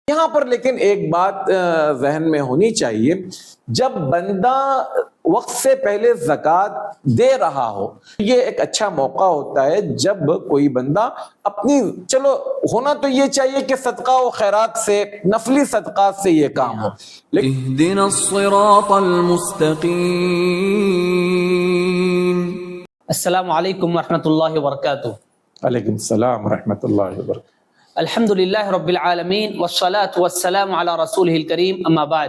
یہاں پر لیکن ایک بات ذہن میں ہونی چاہیے، جب بندہ وقت سے پہلے زکوٰۃ دے رہا ہو، یہ ایک اچھا موقع ہوتا ہے جب کوئی بندہ اپنی، چلو ہونا تو یہ چاہیے کہ صدقہ و خیرات سے، نفلی صدقات سے یہ کام ہو، اهدنا الصراط المستقیم۔ السلام علیکم ورحمۃ اللہ وبرکاتہ۔ علیکم السلام ورحمۃ اللہ وبرکاتہ۔ الحمد للہ رب العالمین والصلاة والسلام علی رسولہ الکریم، اما بعد۔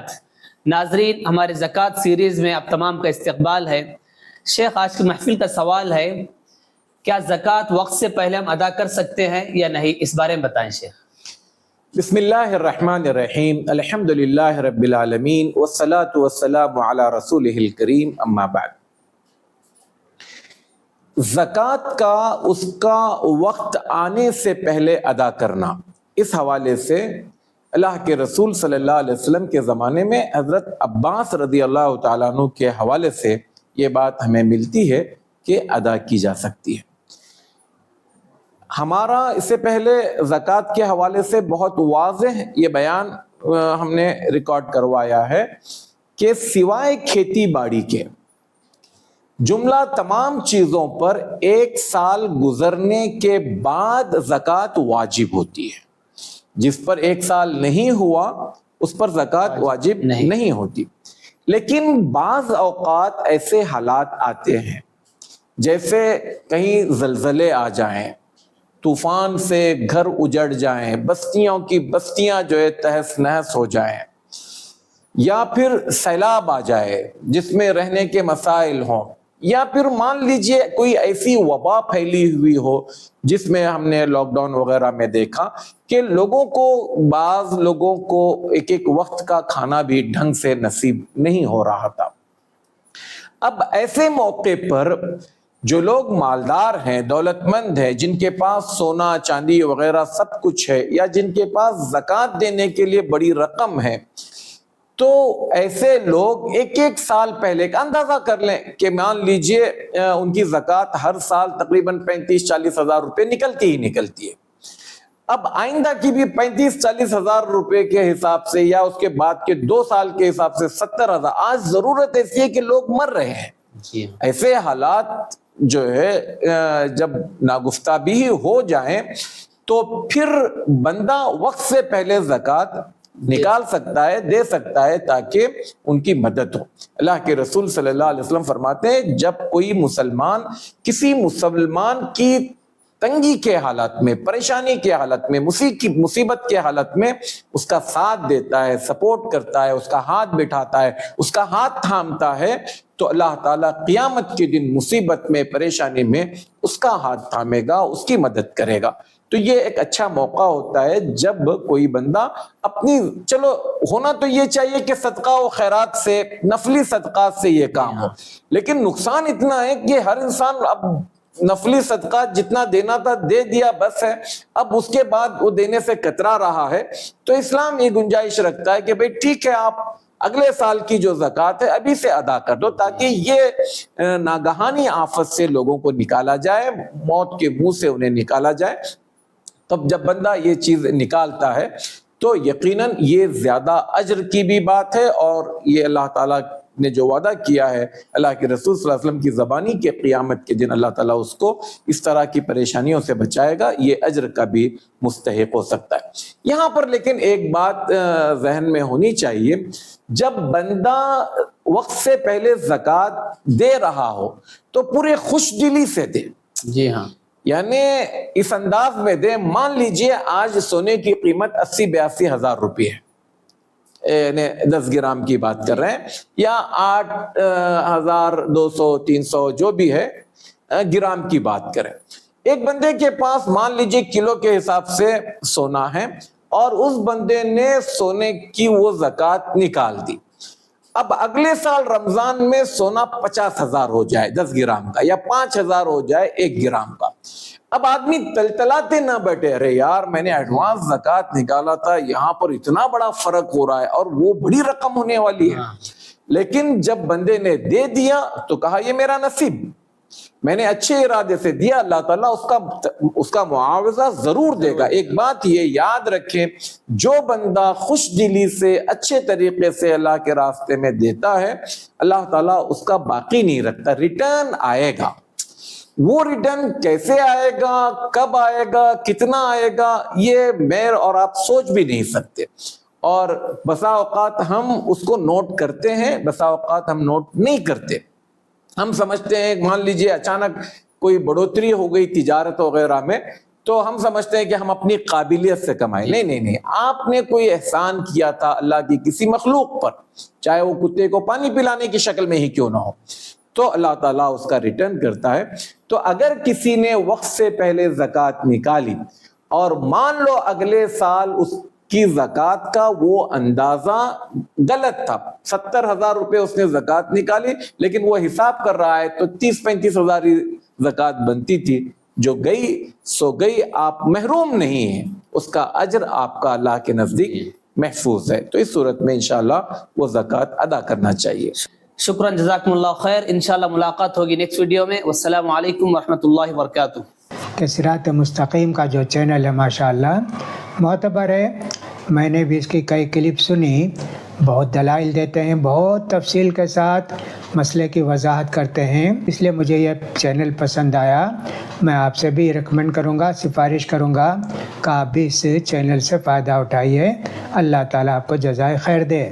ناظرین، ہمارے زکوٰۃ سیریز میں آپ تمام کا استقبال ہے۔ شیخ، آج کی محفل کا سوال ہے، کیا زکوٰۃ وقت سے پہلے ہم ادا کر سکتے ہیں یا نہیں؟ اس بارے میں بتائیں شیخ۔ بسم اللہ الرحمن الرحیم، الحمد للہ رب العالمین والصلاة والسلام علی رسولہ الکریم، اما بعد۔ زکوٰۃ کا اس کا وقت آنے سے پہلے ادا کرنا، اس حوالے سے اللہ کے رسول صلی اللہ علیہ وسلم کے زمانے میں حضرت عباس رضی اللہ تعالیٰ عنہ کے حوالے سے یہ بات ہمیں ملتی ہے کہ ادا کی جا سکتی ہے۔ ہمارا اس سے پہلے زکوٰۃ کے حوالے سے بہت واضح یہ بیان ہم نے ریکارڈ کروایا ہے کہ سوائے کھیتی باڑی کے جملہ تمام چیزوں پر 1 سال گزرنے کے بعد زکوٰۃ واجب ہوتی ہے۔ جس پر 1 سال نہیں ہوا اس پر زکوٰۃ واجب نہیں ہوتی۔ لیکن بعض اوقات ایسے حالات آتے ہیں جیسے کہیں زلزلے آ جائیں، طوفان سے گھر اجڑ جائیں، بستیوں کی بستیاں جو ہے تہس نہس ہو جائیں، یا پھر سیلاب آ جائے جس میں رہنے کے مسائل ہوں، یا پھر مان لیجئے کوئی ایسی وبا پھیلی ہوئی ہو جس میں ہم نے لاک ڈاؤن وغیرہ میں دیکھا کہ بعض لوگوں کو ایک وقت کا کھانا بھی ڈھنگ سے نصیب نہیں ہو رہا تھا۔ اب ایسے موقع پر جو لوگ مالدار ہیں، دولت مند ہیں، جن کے پاس سونا چاندی وغیرہ سب کچھ ہے، یا جن کے پاس زکوٰۃ دینے کے لیے بڑی رقم ہے، تو ایسے لوگ 1 سال پہلے کا اندازہ کر لیں کہ مان لیجئے ان کی زکوٰۃ ہر سال تقریباً 35-40 ہزار روپے نکلتی ہی نکلتی ہے۔ اب آئندہ کی بھی 35-40 ہزار روپے کے حساب سے، یا اس کے بعد کے 2 سال کے حساب سے 70 ہزار، آج ضرورت ایسی ہے کہ لوگ مر رہے ہیں۔ ایسے حالات جو ہے جب ناگفتہ بھی ہو جائیں تو پھر بندہ وقت سے پہلے زکوٰۃ نکال سکتا ہے، دے سکتا ہے، تاکہ ان کی مدد ہو۔ اللہ کے رسول صلی اللہ علیہ وسلم فرماتے ہیں، جب کوئی مسلمان کسی مسلمان کی تنگی کے حالت میں، پریشانی کے حالت میں، مصیبت کے حالت میں اس کا ساتھ دیتا ہے، سپورٹ کرتا ہے، اس کا ہاتھ بٹھاتا ہے، اس کا ہاتھ تھامتا ہے، تو اللہ تعالیٰ قیامت کے دن مصیبت میں، پریشانی میں اس کا ہاتھ تھامے گا، اس کی مدد کرے گا۔ تو یہ ایک اچھا موقع ہوتا ہے جب کوئی بندہ اپنی، چلو ہونا تو یہ چاہیے کہ صدقہ و خیرات سے، نفلی صدقات سے یہ کام ہو، لیکن نقصان اتنا ہے کہ ہر انسان اب نفلی صدقات جتنا دینا تھا دے دیا بس ہے، اب اس کے بعد وہ دینے سے کترا رہا ہے۔ تو اسلام یہ گنجائش رکھتا ہے کہ بھئی ٹھیک ہے، آپ اگلے سال کی جو زکوٰۃ ہے ابھی سے ادا کر دو، تاکہ یہ ناگہانی آفت سے لوگوں کو نکالا جائے، موت کے منہ سے انہیں نکالا جائے۔ تب جب بندہ یہ چیز نکالتا ہے تو یقیناً یہ زیادہ اجر کی بھی بات ہے، اور یہ اللہ تعالیٰ نے جو وعدہ کیا ہے اللہ کے رسول صلی اللہ علیہ وسلم کی زبانی کے قیامت کے دن اللہ تعالیٰ اس کو اس طرح کی پریشانیوں سے بچائے گا، یہ اجر کا بھی مستحق ہو سکتا ہے۔ یہاں پر لیکن ایک بات ذہن میں ہونی چاہیے، جب بندہ وقت سے پہلے زکوٰۃ دے رہا ہو تو پورے خوش دلی سے دے۔ جی ہاں، یعنی اس انداز میں دے، مان لیجئے آج سونے کی قیمت 80-82 ہزار روپے ہے، یعنی 10 گرام کی بات کر رہے ہیں، یا 8,200-300 جو بھی ہے گرام کی بات کریں۔ ایک بندے کے پاس مان لیجئے کلو کے حساب سے سونا ہے، اور اس بندے نے سونے کی وہ زکوٰۃ نکال دی۔ اب اگلے سال رمضان میں سونا 50 ہزار ہو جائے 10 گرام کا، یا 5 ہزار ہو جائے 1 گرام کا، اب آدمی تلتلاتے نہ بیٹھے، ارے یار میں نے ایڈوانس زکوٰۃ نکالا تھا، یہاں پر اتنا بڑا فرق ہو رہا ہے اور وہ بڑی رقم ہونے والی ہے۔ لیکن جب بندے نے دے دیا تو کہا یہ میرا نصیب، میں نے اچھے ارادے سے دیا, اللہ تعالیٰ اس کا معاوضہ ضرور دے گا. ایک بات یہ یاد رکھیں, جو بندہ خوش دلی سے اچھے طریقے سے اللہ کے راستے میں دیتا ہے, اللہ تعالیٰ اس کا باقی نہیں رکھتا, ریٹرن آئے گا. وہ ریٹرن کیسے آئے گا, کب آئے گا, کتنا آئے گا, یہ میں اور آپ سوچ بھی نہیں سکتے. اور بسا اوقات ہم اس کو نوٹ کرتے ہیں, بسا اوقات ہم نوٹ نہیں کرتے. ہم سمجھتے ہیں, مان لیجئے اچانک کوئی بڑھوتری ہو گئی تجارت وغیرہ میں, تو ہم سمجھتے ہیں کہ ہم اپنی قابلیت سے کمائیں. نہیں, آپ نے کوئی احسان کیا تھا اللہ کی کسی مخلوق پر, چاہے وہ کتے کو پانی پلانے کی شکل میں ہی کیوں نہ ہو, تو اللہ تعالیٰ اس کا ریٹرن کرتا ہے. تو اگر کسی نے وقت سے پہلے زکوٰۃ نکالی اور مان لو اگلے سال اس کی زکوٰۃ کا وہ اندازہ غلط تھا, 70,000 روپے اس نے زکوٰۃ نکالی, لیکن وہ حساب کر رہا ہے تو 30-35 ہزار زکوٰۃ بنتی تھی, جو گئی سو گئی, آپ محروم نہیں ہیں, اس کا اجر آپ کا اللہ کے نزدیک محفوظ ہے. تو اس صورت میں انشاءاللہ وہ زکوٰۃ ادا کرنا چاہیے. شکراً, جزاکم اللہ خیر. انشاءاللہ ملاقات ہوگی نیکسٹ ویڈیو میں. والسلام علیکم ورحمۃ اللہ وبرکاتہ. کہ صراط مستقیم کا جو چینل ہے ماشاءاللہ معتبر ہے. میں نے بھی اس کی کئی کلپ سنی, بہت دلائل دیتے ہیں, بہت تفصیل کے ساتھ مسئلے کی وضاحت کرتے ہیں, اس لیے مجھے یہ چینل پسند آیا. میں آپ سے بھی ریکمینڈ کروں گا, سفارش کروں گا کہ آپ بھی اس چینل سے فائدہ اٹھائیے. اللہ تعالیٰ آپ کو جزائے خیر دے.